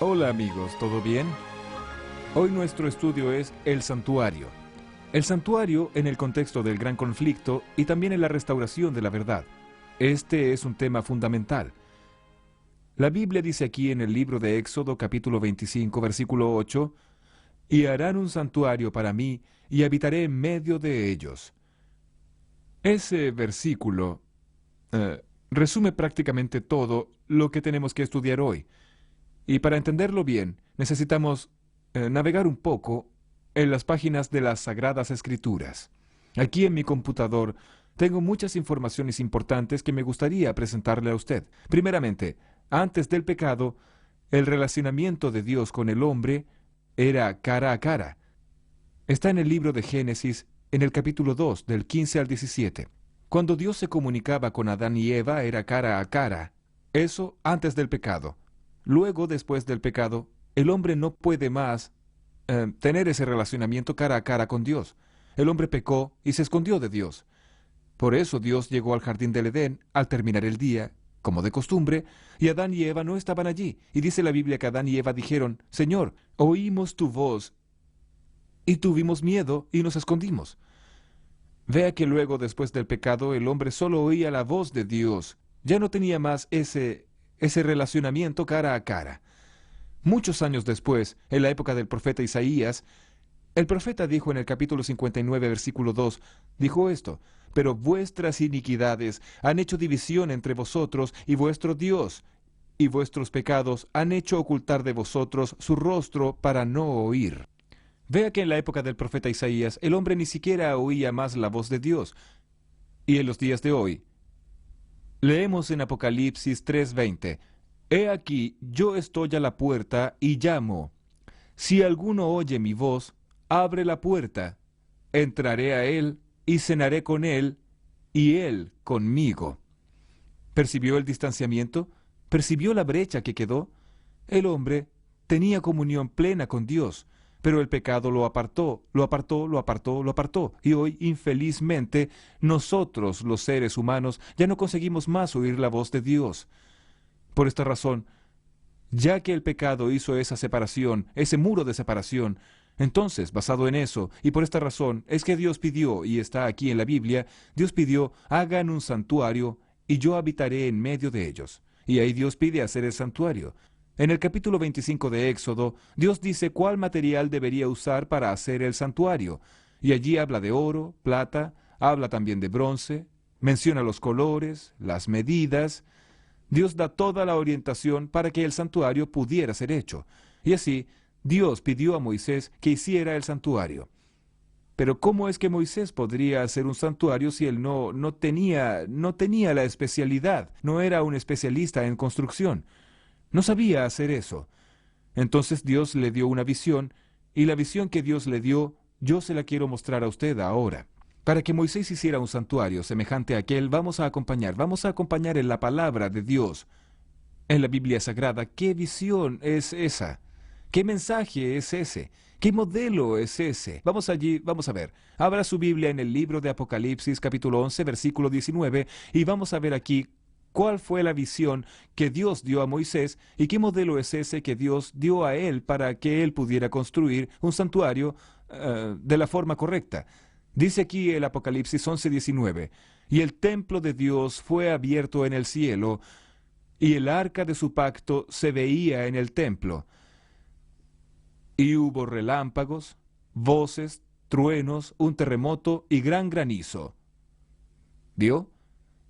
Hola amigos, ¿todo bien? Hoy nuestro estudio es el santuario. El santuario en el contexto del gran conflicto y también en la restauración de la verdad. Este es un tema fundamental. La Biblia dice aquí en el libro de Éxodo capítulo 25 versículo 8, «Y harán un santuario para mí, y habitaré en medio de ellos». Ese versículo resume prácticamente todo lo que tenemos que estudiar hoy. Y para entenderlo bien, necesitamos navegar un poco en las páginas de las Sagradas Escrituras. Aquí en mi computador tengo muchas informaciones importantes que me gustaría presentarle a usted. Primeramente, antes del pecado, el relacionamiento de Dios con el hombre era cara a cara. Está en el libro de Génesis, en el capítulo 2, del 15 al 17. Cuando Dios se comunicaba con Adán y Eva era cara a cara. Eso antes del pecado. Luego, después del pecado, el hombre no puede más tener ese relacionamiento cara a cara con Dios. El hombre pecó y se escondió de Dios. Por eso Dios llegó al jardín del Edén al terminar el día, como de costumbre, y Adán y Eva no estaban allí. Y dice la Biblia que Adán y Eva dijeron, «Señor, oímos tu voz y tuvimos miedo y nos escondimos». Vea que luego, después del pecado, el hombre solo oía la voz de Dios. Ya no tenía más ese relacionamiento cara a cara. Muchos años después, en la época del profeta Isaías, el profeta dijo en el capítulo 59, versículo 2, dijo esto: «Pero vuestras iniquidades han hecho división entre vosotros y vuestro Dios, y vuestros pecados han hecho ocultar de vosotros su rostro para no oír». Vea que en la época del profeta Isaías, el hombre ni siquiera oía más la voz de Dios. Y en los días de hoy, leemos en Apocalipsis 3:20, «He aquí, yo estoy a la puerta y llamo. Si alguno oye mi voz, abre la puerta. Entraré a él y cenaré con él, y él conmigo». ¿Percibió el distanciamiento? ¿Percibió la brecha que quedó? El hombre tenía comunión plena con Dios, pero el pecado lo apartó, lo apartó, lo apartó, lo apartó. Y hoy, infelizmente, nosotros, los seres humanos, ya no conseguimos más oír la voz de Dios. Por esta razón, ya que el pecado hizo esa separación, ese muro de separación, entonces, basado en eso, y por esta razón, es que Dios pidió, y está aquí en la Biblia, Dios pidió, «Hagan un santuario, y yo habitaré en medio de ellos». Y ahí Dios pide hacer el santuario. En el capítulo 25 de Éxodo, Dios dice cuál material debería usar para hacer el santuario. Y allí habla de oro, plata, habla también de bronce, menciona los colores, las medidas. Dios da toda la orientación para que el santuario pudiera ser hecho. Y así, Dios pidió a Moisés que hiciera el santuario. Pero ¿cómo es que Moisés podría hacer un santuario si él no tenía la especialidad? No era un especialista en construcción. No sabía hacer eso. Entonces Dios le dio una visión, y la visión que Dios le dio, yo se la quiero mostrar a usted ahora. Para que Moisés hiciera un santuario semejante a aquel, vamos a acompañar en la palabra de Dios, en la Biblia Sagrada. ¿Qué visión es esa? ¿Qué mensaje es ese? ¿Qué modelo es ese? Vamos allí, vamos a ver. Abra su Biblia en el libro de Apocalipsis, capítulo 11, versículo 19, y vamos a ver aquí cuál fue la visión que Dios dio a Moisés y qué modelo es ese que Dios dio a él para que él pudiera construir un santuario de la forma correcta. Dice aquí el Apocalipsis 11:19, «Y el templo de Dios fue abierto en el cielo, y el arca de su pacto se veía en el templo. Y hubo relámpagos, voces, truenos, un terremoto y gran granizo». ¿Vio?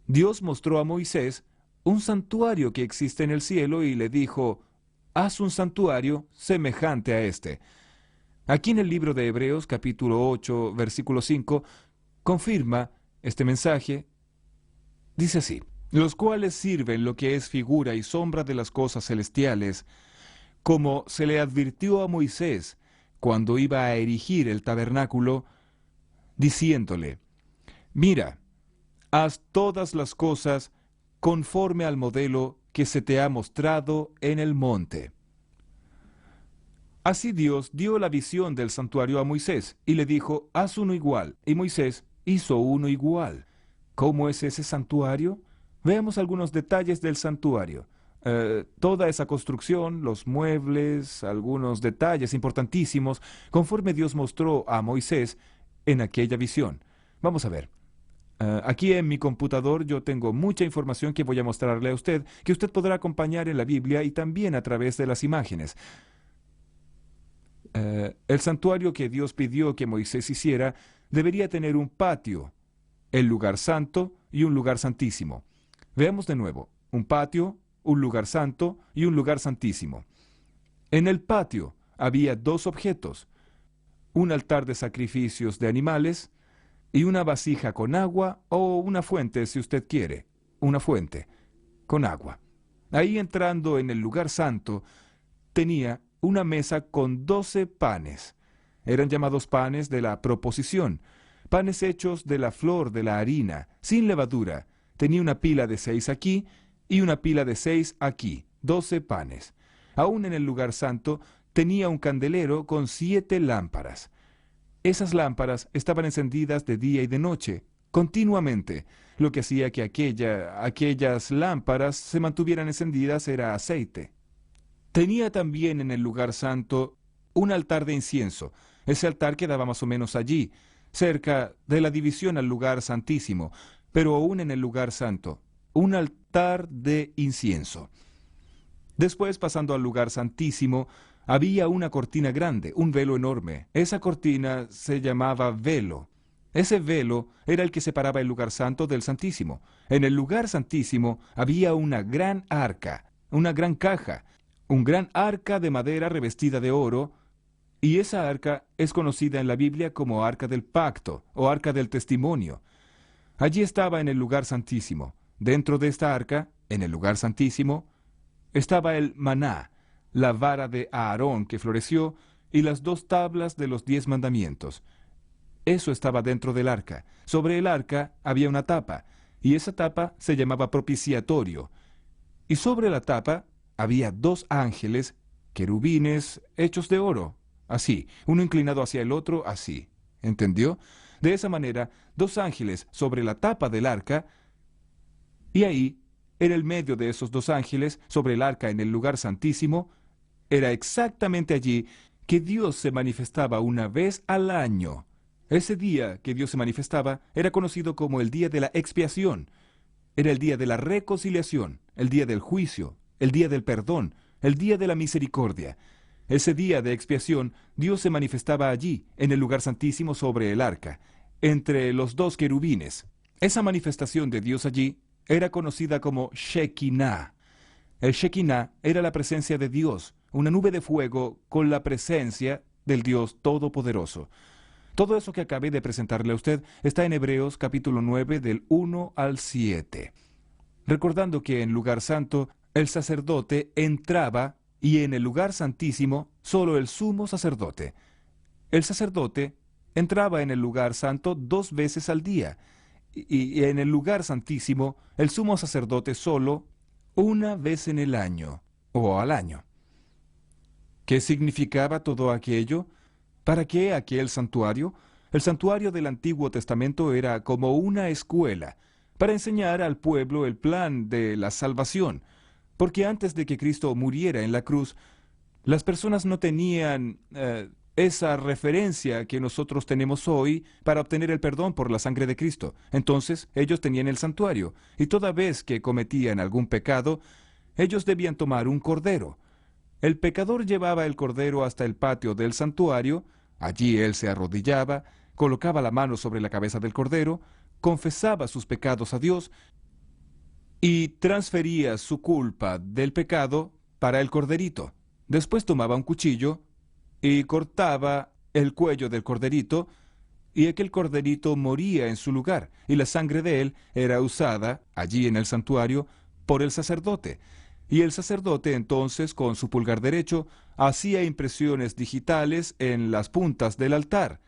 Dios mostró a Moisés un santuario que existe en el cielo y le dijo, «Haz un santuario semejante a este». Aquí en el libro de Hebreos, capítulo 8, versículo 5, confirma este mensaje. Dice así: «Los cuales sirven lo que es figura y sombra de las cosas celestiales, como se le advirtió a Moisés cuando iba a erigir el tabernáculo, diciéndole, mira, haz todas las cosas conforme al modelo que se te ha mostrado en el monte». Así Dios dio la visión del santuario a Moisés y le dijo, «Haz uno igual». Y Moisés hizo uno igual. ¿Cómo es ese santuario? Veamos algunos detalles del santuario. toda esa construcción, los muebles, algunos detalles importantísimos, conforme Dios mostró a Moisés en aquella visión. Vamos a ver. Aquí en mi computador yo tengo mucha información que voy a mostrarle a usted, que usted podrá acompañar en la Biblia y también a través de las imágenes. El santuario que Dios pidió que Moisés hiciera debería tener un patio, el lugar santo y un lugar santísimo. Veamos de nuevo, un patio, un lugar santo y un lugar santísimo. En el patio había dos objetos, un altar de sacrificios de animales y una vasija con agua o una fuente, si usted quiere, una fuente con agua. Ahí entrando en el lugar santo tenía una mesa con 12 panes. Eran llamados panes de la proposición, panes hechos de la flor de la harina, sin levadura. Tenía una pila de 6 aquí y una pila de 6 aquí, 12 panes. Aún en el lugar santo tenía un candelero con 7 lámparas. Esas lámparas estaban encendidas de día y de noche, continuamente. Lo que hacía que aquellas lámparas se mantuvieran encendidas era aceite. Tenía también en el lugar santo un altar de incienso. Ese altar quedaba más o menos allí, cerca de la división al lugar santísimo, pero aún en el lugar santo, un altar de incienso. Después, pasando al lugar santísimo, había una cortina grande, un velo enorme. Esa cortina se llamaba velo. Ese velo era el que separaba el lugar santo del santísimo. En el lugar santísimo había una gran arca, una gran caja, un gran arca de madera revestida de oro, y esa arca es conocida en la Biblia como arca del pacto o arca del testimonio. Allí estaba en el lugar santísimo. Dentro de esta arca, en el lugar santísimo, estaba el maná, la vara de Aarón que floreció, y las 2 tablas de los 10 mandamientos. Eso estaba dentro del arca. Sobre el arca había una tapa, y esa tapa se llamaba propiciatorio. Y sobre la tapa había 2 ángeles, querubines, hechos de oro, así, uno inclinado hacia el otro, así. ¿Entendió? De esa manera, 2 ángeles sobre la tapa del arca, y ahí, en el medio de esos 2 ángeles, sobre el arca en el lugar santísimo, era exactamente allí que Dios se manifestaba una vez al año. Ese día que Dios se manifestaba era conocido como el día de la expiación. Era el día de la reconciliación, el día del juicio, el día del perdón, el día de la misericordia. Ese día de expiación, Dios se manifestaba allí, en el lugar santísimo sobre el arca, entre los 2 querubines. Esa manifestación de Dios allí era conocida como Shekinah. El Shekinah era la presencia de Dios, una nube de fuego con la presencia del Dios Todopoderoso. Todo eso que acabé de presentarle a usted está en Hebreos capítulo 9 del 1 al 7. Recordando que en lugar santo el sacerdote entraba y en el lugar santísimo solo el sumo sacerdote. El sacerdote entraba en el lugar santo 2 veces al día y en el lugar santísimo el sumo sacerdote solo 1 vez en el año o al año. ¿Qué significaba todo aquello? ¿Para qué aquel santuario? El santuario del Antiguo Testamento era como una escuela para enseñar al pueblo el plan de la salvación, porque antes de que Cristo muriera en la cruz, las personas no tenían esa referencia que nosotros tenemos hoy para obtener el perdón por la sangre de Cristo. Entonces, ellos tenían el santuario, y toda vez que cometían algún pecado, ellos debían tomar un cordero. El pecador llevaba el cordero hasta el patio del santuario, allí él se arrodillaba, colocaba la mano sobre la cabeza del cordero, confesaba sus pecados a Dios y transfería su culpa del pecado para el corderito. Después tomaba un cuchillo y cortaba el cuello del corderito, y aquel corderito moría en su lugar, y la sangre de él era usada, allí en el santuario, por el sacerdote. Y el sacerdote entonces, con su pulgar derecho, hacía impresiones digitales en las puntas del altar,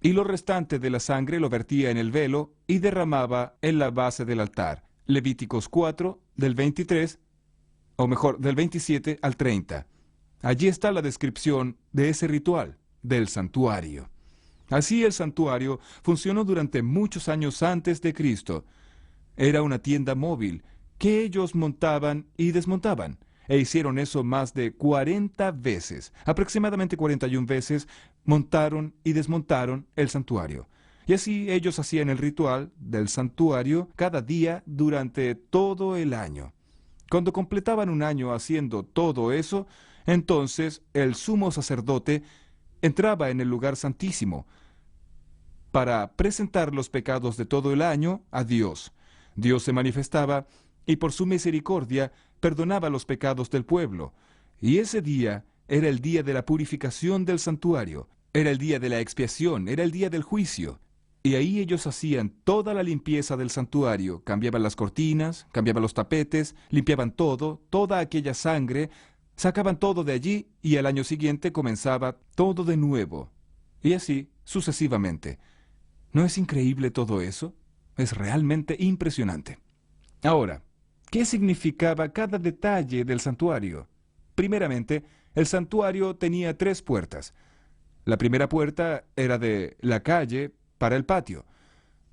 y lo restante de la sangre lo vertía en el velo y derramaba en la base del altar. Levíticos 4, del 23, o mejor, del 27 al 30. Allí está la descripción de ese ritual, del santuario. Así el santuario funcionó durante muchos años antes de Cristo. Era una tienda móvil que ellos montaban y desmontaban. E hicieron eso más de 40 veces. Aproximadamente 41 veces montaron y desmontaron el santuario. Y así ellos hacían el ritual del santuario cada día durante todo el año. Cuando completaban un año haciendo todo eso, entonces el sumo sacerdote entraba en el lugar santísimo para presentar los pecados de todo el año a Dios. Dios se manifestaba y por su misericordia perdonaba los pecados del pueblo. Y ese día era el día de la purificación del santuario, era el día de la expiación, era el día del juicio. Y ahí ellos hacían toda la limpieza del santuario, cambiaban las cortinas, cambiaban los tapetes, limpiaban todo, toda aquella sangre, sacaban todo de allí y al año siguiente comenzaba todo de nuevo. Y así sucesivamente. ¿No es increíble todo eso? Es realmente impresionante. Ahora, ¿qué significaba cada detalle del santuario? Primeramente, el santuario tenía 3 puertas. La primera puerta era de la calle para el patio.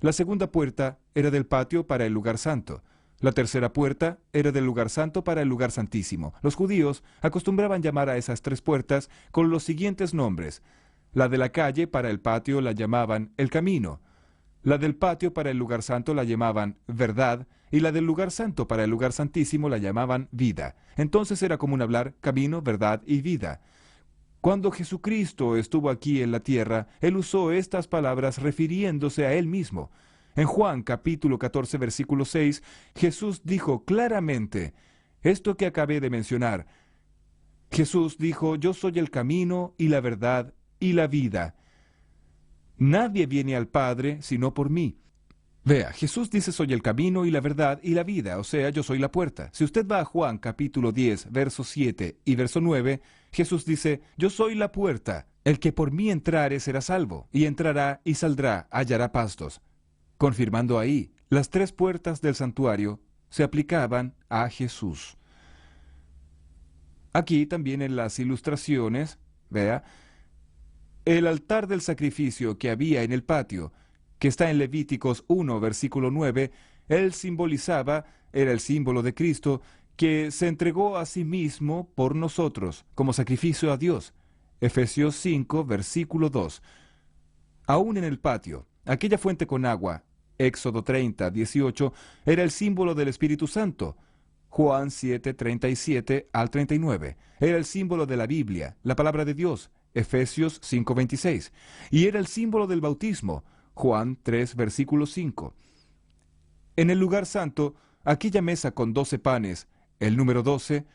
La segunda puerta era del patio para el lugar santo. La tercera puerta era del lugar santo para el lugar santísimo. Los judíos acostumbraban llamar a esas 3 puertas con los siguientes nombres. La de la calle para el patio la llamaban el camino. La del patio para el lugar santo la llamaban verdad, y la del lugar santo para el lugar santísimo la llamaban vida. Entonces era común hablar camino, verdad y vida. Cuando Jesucristo estuvo aquí en la tierra, Él usó estas palabras refiriéndose a Él mismo. En Juan capítulo 14, versículo 6, Jesús dijo claramente esto que acabé de mencionar. Jesús dijo, yo soy el camino y la verdad y la vida. Nadie viene al Padre sino por mí. Vea, Jesús dice soy el camino y la verdad y la vida, o sea, yo soy la puerta. Si usted va a Juan capítulo 10, verso 7 y verso 9, Jesús dice, yo soy la puerta, el que por mí entrare será salvo, y entrará y saldrá, hallará pastos. Confirmando ahí, las 3 puertas del santuario se aplicaban a Jesús. Aquí también en las ilustraciones, vea, el altar del sacrificio que había en el patio, que está en Levíticos 1, versículo 9, él simbolizaba, era el símbolo de Cristo, que se entregó a sí mismo por nosotros, como sacrificio a Dios. Efesios 5, versículo 2. Aún en el patio, aquella fuente con agua, Éxodo 30, 18, era el símbolo del Espíritu Santo. Juan 7, 37 al 39. Era el símbolo de la Biblia, la palabra de Dios. Efesios 5, 26. Y era el símbolo del bautismo. Juan 3, versículo 5. En el lugar santo, aquella mesa con 12 panes, el número 12,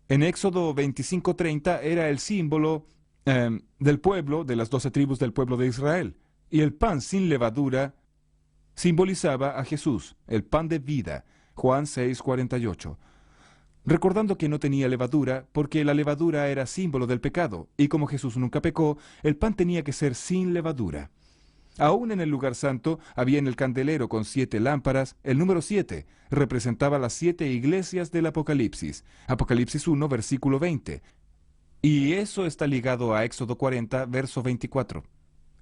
en Éxodo 25, 30, era el símbolo del pueblo, de las 12 tribus del pueblo de Israel. Y el pan sin levadura simbolizaba a Jesús, el pan de vida. Juan 6, 48. Recordando que no tenía levadura, porque la levadura era símbolo del pecado, y como Jesús nunca pecó, el pan tenía que ser sin levadura. Aún en el lugar santo había en el candelero con 7 lámparas, el número 7 representaba las 7 iglesias del Apocalipsis, Apocalipsis 1, versículo 20, y eso está ligado a Éxodo 40, verso 24.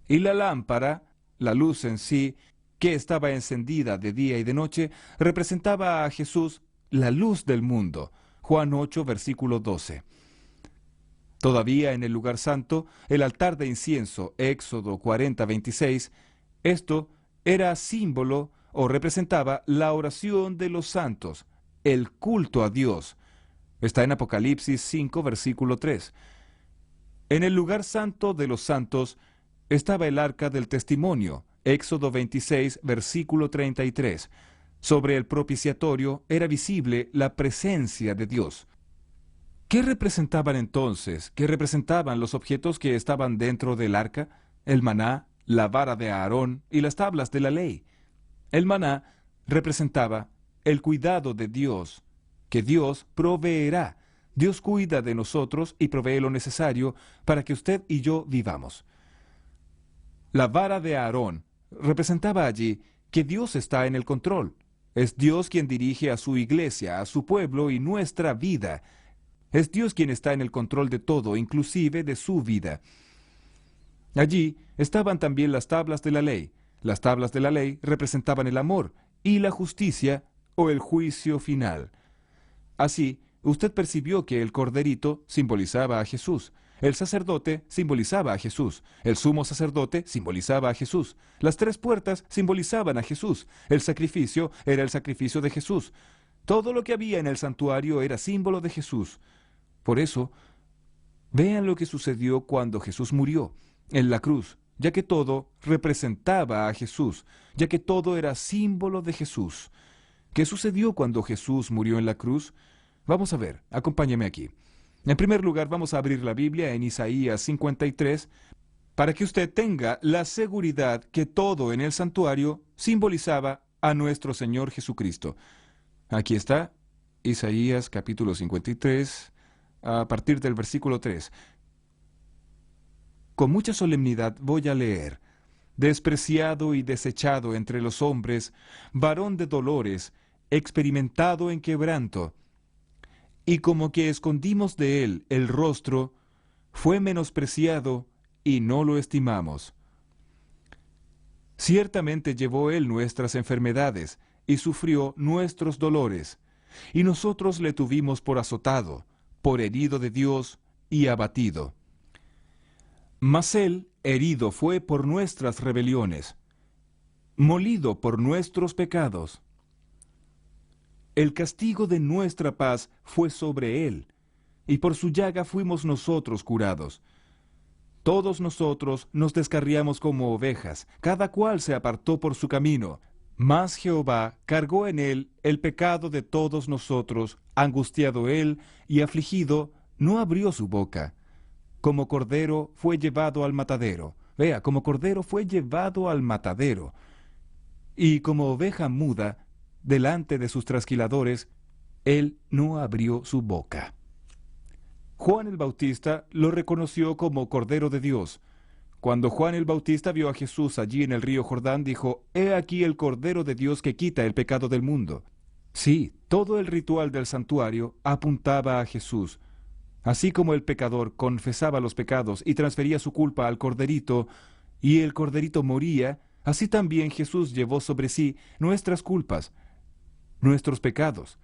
Y la lámpara, la luz en sí, que estaba encendida de día y de noche, representaba a Jesús, la luz del mundo, Juan 8, versículo 12. Todavía en el lugar santo, el altar de incienso, Éxodo 40, 26, esto era símbolo o representaba la oración de los santos, el culto a Dios. Está en Apocalipsis 5, versículo 3. En el lugar santo de los santos estaba el arca del testimonio, Éxodo 26, versículo 33. Sobre el propiciatorio era visible la presencia de Dios. ¿Qué representaban entonces? ¿Qué representaban los objetos que estaban dentro del arca? El maná, la vara de Aarón y las tablas de la ley. El maná representaba el cuidado de Dios, que Dios proveerá. Dios cuida de nosotros y provee lo necesario para que usted y yo vivamos. La vara de Aarón representaba allí que Dios está en el control. Es Dios quien dirige a su iglesia, a su pueblo y nuestra vida. Es Dios quien está en el control de todo, inclusive de su vida. Allí estaban también las tablas de la ley. Las tablas de la ley representaban el amor y la justicia o el juicio final. Así, usted percibió que el corderito simbolizaba a Jesús, el sacerdote simbolizaba a Jesús, el sumo sacerdote simbolizaba a Jesús, las tres puertas simbolizaban a Jesús, el sacrificio era el sacrificio de Jesús. Todo lo que había en el santuario era símbolo de Jesús. Por eso, vean lo que sucedió cuando Jesús murió en la cruz, ya que todo representaba a Jesús, ya que todo era símbolo de Jesús. ¿Qué sucedió cuando Jesús murió en la cruz? Vamos a ver, acompáñeme aquí. En primer lugar, vamos a abrir la Biblia en Isaías 53, para que usted tenga la seguridad que todo en el santuario simbolizaba a nuestro Señor Jesucristo. Aquí está, Isaías capítulo 53, a partir del versículo 3. Con mucha solemnidad voy a leer. Despreciado y desechado entre los hombres, varón de dolores, experimentado en quebranto, y como que escondimos de él el rostro, fue menospreciado y no lo estimamos. Ciertamente llevó él nuestras enfermedades y sufrió nuestros dolores, y nosotros le tuvimos por azotado, por herido de Dios y abatido. Mas él herido fue por nuestras rebeliones, molido por nuestros pecados. El castigo de nuestra paz fue sobre él, y por su llaga fuimos nosotros curados. Todos nosotros nos descarriamos como ovejas, cada cual se apartó por su camino, mas Jehová cargó en él el pecado de todos nosotros, angustiado él y afligido, no abrió su boca. Como cordero fue llevado al matadero. Vea, como cordero fue llevado al matadero. Y como oveja muda, delante de sus trasquiladores, él no abrió su boca. Juan el Bautista lo reconoció como Cordero de Dios. Cuando Juan el Bautista vio a Jesús allí en el río Jordán, dijo, «He aquí el Cordero de Dios que quita el pecado del mundo». Sí, todo el ritual del santuario apuntaba a Jesús. Así como el pecador confesaba los pecados y transfería su culpa al corderito, y el corderito moría, así también Jesús llevó sobre sí nuestras culpas, nuestros pecados.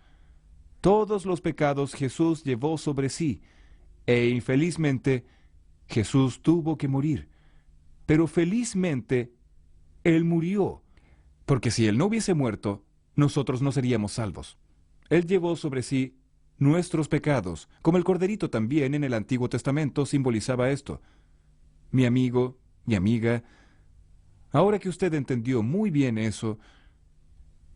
Todos los pecados Jesús llevó sobre sí, e infelizmente Jesús tuvo que morir. Pero felizmente Él murió, porque si Él no hubiese muerto, nosotros no seríamos salvos. Él llevó sobre sí nuestros pecados, como el corderito también en el Antiguo Testamento simbolizaba esto. Mi amigo, mi amiga, ahora que usted entendió muy bien eso,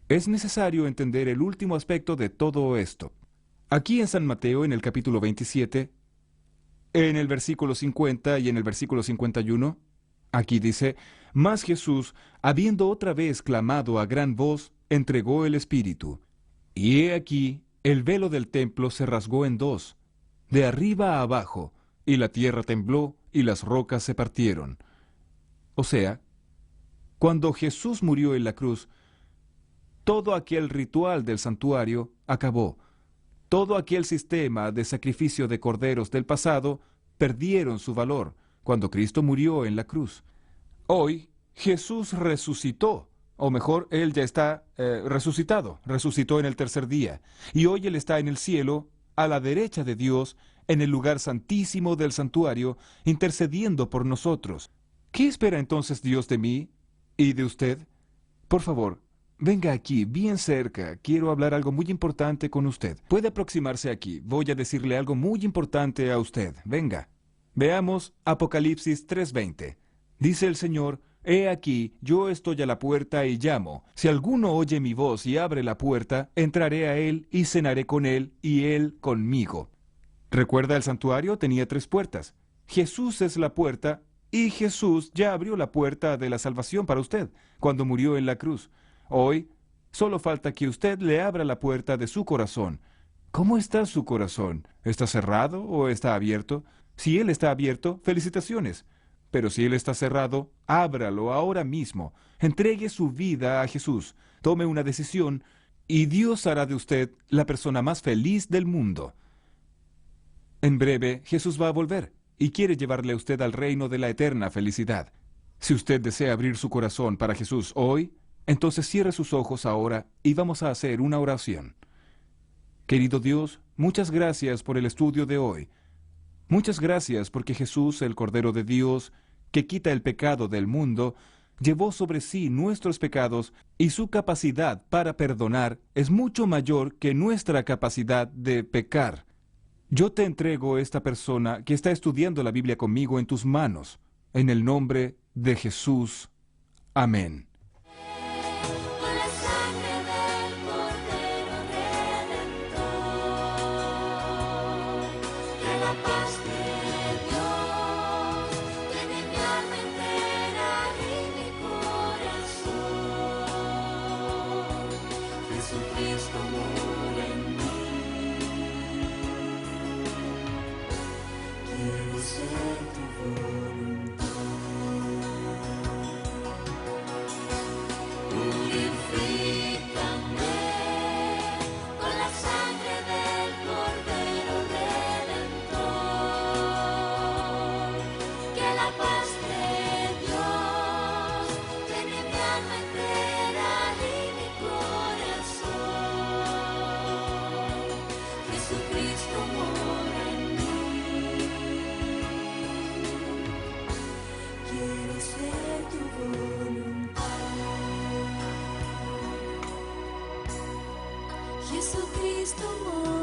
es necesario entender el último aspecto de todo esto. Aquí en San Mateo, en el capítulo 27, en el versículo 50 y en el versículo 51, aquí dice, «Mas Jesús, habiendo otra vez clamado a gran voz, entregó el Espíritu. Y he aquí, el velo del templo se rasgó en dos, de arriba a abajo, y la tierra tembló, y las rocas se partieron». O sea, cuando Jesús murió en la cruz, todo aquel ritual del santuario acabó. Todo aquel sistema de sacrificio de corderos del pasado perdieron su valor cuando Cristo murió en la cruz. Hoy, Jesús resucitó, o mejor, Él ya está resucitado, resucitó en el tercer día, y hoy Él está en el cielo, a la derecha de Dios, en el lugar santísimo del santuario, intercediendo por nosotros. ¿Qué espera entonces Dios de mí y de usted? Por favor, venga aquí, bien cerca. Quiero hablar algo muy importante con usted. Puede aproximarse aquí. Voy a decirle algo muy importante a usted. Venga. Veamos Apocalipsis 3:20. Dice el Señor, «He aquí, yo estoy a la puerta y llamo. Si alguno oye mi voz y abre la puerta, entraré a él y cenaré con él y él conmigo». ¿Recuerda el santuario? Tenía 3 puertas. Jesús es la puerta y Jesús ya abrió la puerta de la salvación para usted cuando murió en la cruz. Hoy, solo falta que usted le abra la puerta de su corazón. ¿Cómo está su corazón? ¿Está cerrado o está abierto? Si él está abierto, felicitaciones. Pero si él está cerrado, ábralo ahora mismo. Entregue su vida a Jesús. Tome una decisión y Dios hará de usted la persona más feliz del mundo. En breve, Jesús va a volver y quiere llevarle a usted al reino de la eterna felicidad. Si usted desea abrir su corazón para Jesús hoy, Entonces cierre sus ojos ahora y vamos a hacer una oración. Querido Dios, muchas gracias por el estudio de hoy. Muchas gracias porque Jesús, el Cordero de Dios, que quita el pecado del mundo, llevó sobre sí nuestros pecados y su capacidad para perdonar es mucho mayor que nuestra capacidad de pecar. Yo te entrego esta persona que está estudiando la Biblia conmigo en tus manos, en el nombre de Jesús. Amén. Con la sangre del Cordero Redentor, que la paz de Dios llene mi alma entera y mi corazón. Jesucristo mora en mí. Quiero ser tu voluntad. Purifícame con la sangre del Cordero Redentor, que la paz de Dios llene mi alma entera y mi corazón. Jesucristo mora en mí. Quiero ser tu voluntad. Jesucristo mora